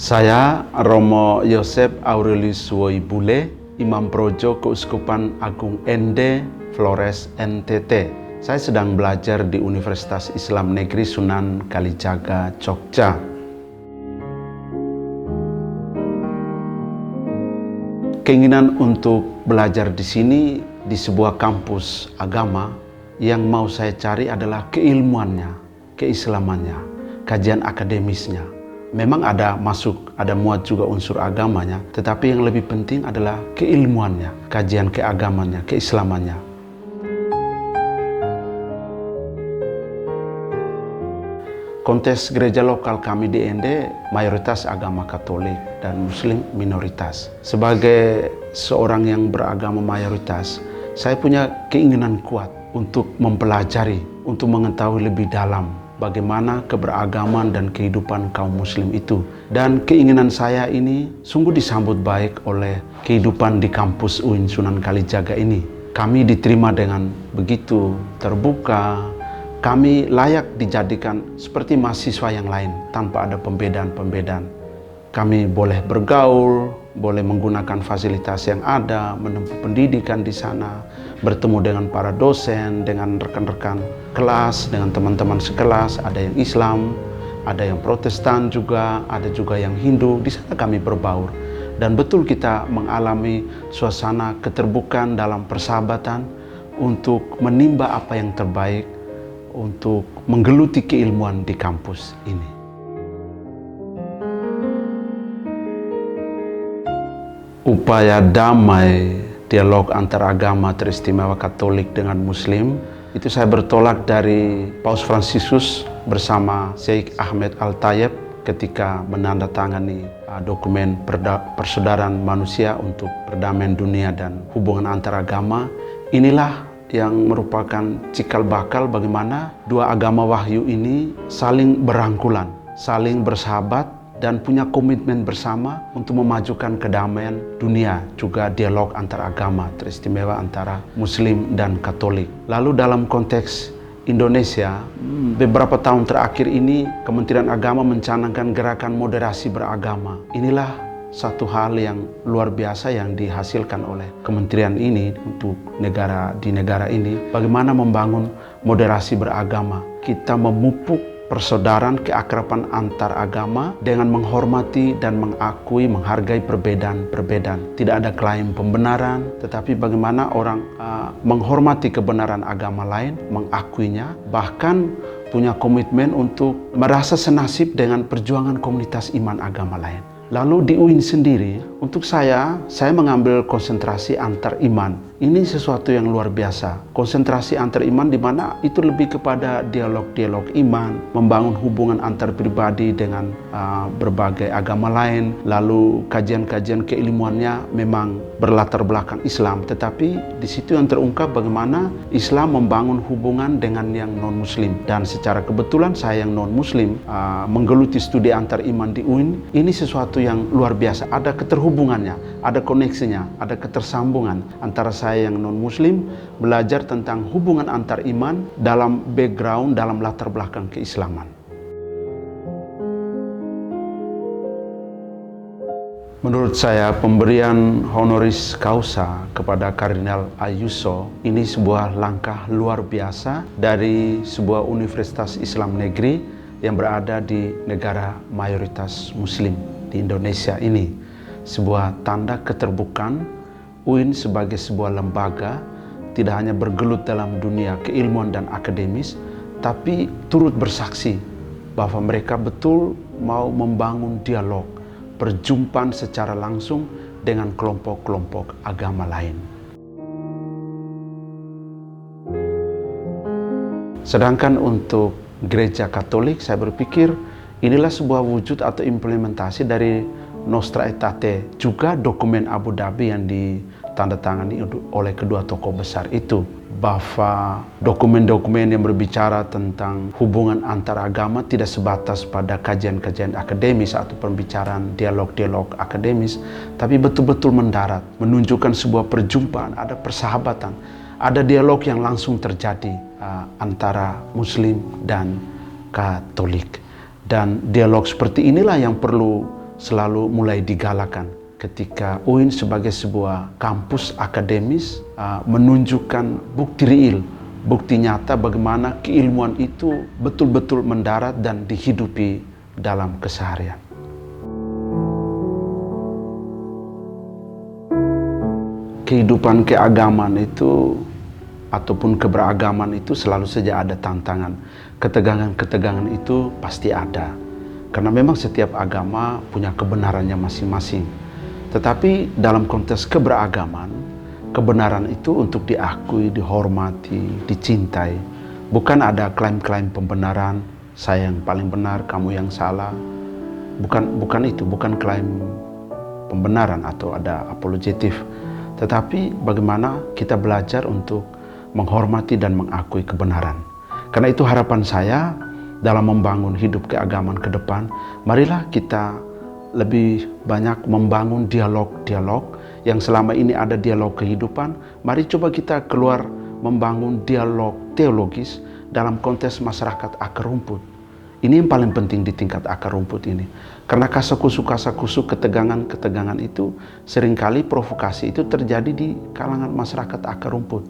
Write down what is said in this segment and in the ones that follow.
Saya Romo Yosef Aurelius Woibule, Imam Projo Keuskupan Agung Ende, Flores, NTT. Saya sedang belajar di Universitas Islam Negeri Sunan Kalijaga, Jogja. Keinginan untuk belajar di sini di sebuah kampus agama yang mau saya cari adalah keilmuannya, keislamannya, kajian akademisnya. Memang ada muat juga unsur agamanya, tetapi yang lebih penting adalah keilmuannya, kajian keagamannya, keislamannya. Konteks gereja lokal kami di Ende mayoritas agama Katolik dan Muslim minoritas. Sebagai seorang yang beragama mayoritas, saya punya keinginan kuat untuk mempelajari, untuk mengetahui lebih dalam bagaimana keberagaman dan kehidupan kaum muslim itu. Dan keinginan saya ini sungguh disambut baik oleh kehidupan di kampus UIN Sunan Kalijaga ini. Kami diterima dengan begitu terbuka, kami layak dijadikan seperti mahasiswa yang lain tanpa ada pembedaan-pembedaan. Kami boleh bergaul, boleh menggunakan fasilitas yang ada, menempuh pendidikan di sana, bertemu dengan para dosen, dengan rekan-rekan kelas, dengan teman-teman sekelas, ada yang Islam, ada yang Protestan juga, ada juga yang Hindu. Di sana kami berbaur. Dan betul kita mengalami suasana keterbukaan dalam persahabatan untuk menimba apa yang terbaik, untuk menggeluti keilmuan di kampus ini. Upaya damai dialog antar agama teristimewa Katolik dengan Muslim itu saya bertolak dari Paus Fransiskus bersama Sheikh Ahmed Al-Tayeb ketika menandatangani dokumen persaudaraan manusia untuk perdamaian dunia dan hubungan antar agama. Inilah yang merupakan cikal bakal bagaimana dua agama wahyu ini saling berangkulan, saling bersahabat, dan punya komitmen bersama untuk memajukan kedamaian dunia, juga dialog antar agama teristimewa antara Muslim dan Katolik. Lalu dalam konteks Indonesia, beberapa tahun terakhir ini Kementerian Agama mencanangkan gerakan moderasi beragama. Inilah satu hal yang luar biasa yang dihasilkan oleh kementerian ini untuk di negara ini. Bagaimana membangun moderasi beragama. Kita memupuk persaudaraan keakraban antar agama dengan menghormati dan menghargai perbedaan-perbedaan. Tidak ada klaim pembenaran, tetapi bagaimana orang menghormati kebenaran agama lain, mengakuinya, bahkan punya komitmen untuk merasa senasib dengan perjuangan komunitas iman agama lain. Lalu di UIN sendiri, untuk saya mengambil konsentrasi antar iman. Ini sesuatu yang luar biasa. Konsentrasi antar iman di mana itu lebih kepada dialog-dialog iman, membangun hubungan antar pribadi dengan berbagai agama lain. Lalu kajian-kajian keilmuannya memang berlatar belakang Islam, tetapi di situ yang terungkap bagaimana Islam membangun hubungan dengan yang non-Muslim. Dan secara kebetulan saya yang non-Muslim menggeluti studi antar iman di UIN. Ini sesuatu yang luar biasa. Ada keterhubungannya, ada koneksinya, ada ketersambungan antara saya yang non-Muslim belajar tentang hubungan antar iman dalam background, dalam latar belakang keislaman. Menurut saya, pemberian honoris causa kepada Kardinal Ayuso ini sebuah langkah luar biasa dari sebuah universitas Islam negeri yang berada di negara mayoritas Muslim di Indonesia ini. Sebuah tanda keterbukaan UIN sebagai sebuah lembaga tidak hanya bergelut dalam dunia keilmuan dan akademis, tapi turut bersaksi bahwa mereka betul mau membangun dialog, perjumpaan secara langsung dengan kelompok-kelompok agama lain. Sedangkan untuk gereja Katolik, saya berpikir inilah sebuah wujud atau implementasi dari Nostra Aetate, juga dokumen Abu Dhabi yang ditandatangani oleh kedua tokoh besar itu, bahwa dokumen-dokumen yang berbicara tentang hubungan antar agama tidak sebatas pada kajian-kajian akademis atau pembicaraan dialog-dialog akademis, tapi betul-betul mendarat, menunjukkan sebuah perjumpaan, ada persahabatan, ada dialog yang langsung terjadi antara Muslim dan Katolik. Dan dialog seperti inilah yang perlu selalu mulai digalakan ketika UIN sebagai sebuah kampus akademis menunjukkan bukti real, bukti nyata bagaimana keilmuan itu betul-betul mendarat dan dihidupi dalam keseharian. Kehidupan keagamaan itu ataupun keberagaman itu selalu saja ada tantangan. Ketegangan-ketegangan itu pasti ada. Karena memang setiap agama punya kebenarannya masing-masing. Tetapi dalam konteks keberagaman, kebenaran itu untuk diakui, dihormati, dicintai. Bukan ada klaim-klaim pembenaran, saya yang paling benar, kamu yang salah. Bukan itu, bukan klaim pembenaran atau ada apologetif. Tetapi bagaimana kita belajar untuk menghormati dan mengakui kebenaran. Karena itu harapan saya dalam membangun hidup keagamaan ke depan, marilah kita lebih banyak membangun dialog-dialog yang selama ini ada dialog kehidupan. Mari coba kita keluar membangun dialog teologis dalam konteks masyarakat akar rumput. Ini yang paling penting di tingkat akar rumput ini. Karena kasakusuk ketegangan-ketegangan itu seringkali provokasi itu terjadi di kalangan masyarakat akar rumput.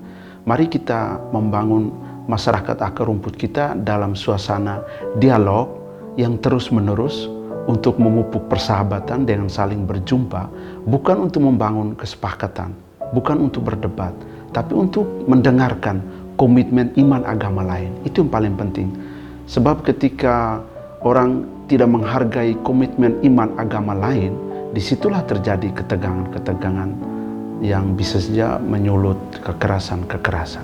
Mari kita membangun masyarakat akar rumput kita dalam suasana dialog yang terus-menerus untuk memupuk persahabatan dengan saling berjumpa, bukan untuk membangun kesepakatan, bukan untuk berdebat, tapi untuk mendengarkan komitmen iman agama lain. Itu yang paling penting. Sebab ketika orang tidak menghargai komitmen iman agama lain, disitulah terjadi ketegangan-ketegangan yang bisa saja menyulut kekerasan-kekerasan.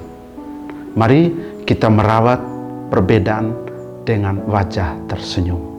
Mari kita merawat perbedaan dengan wajah tersenyum.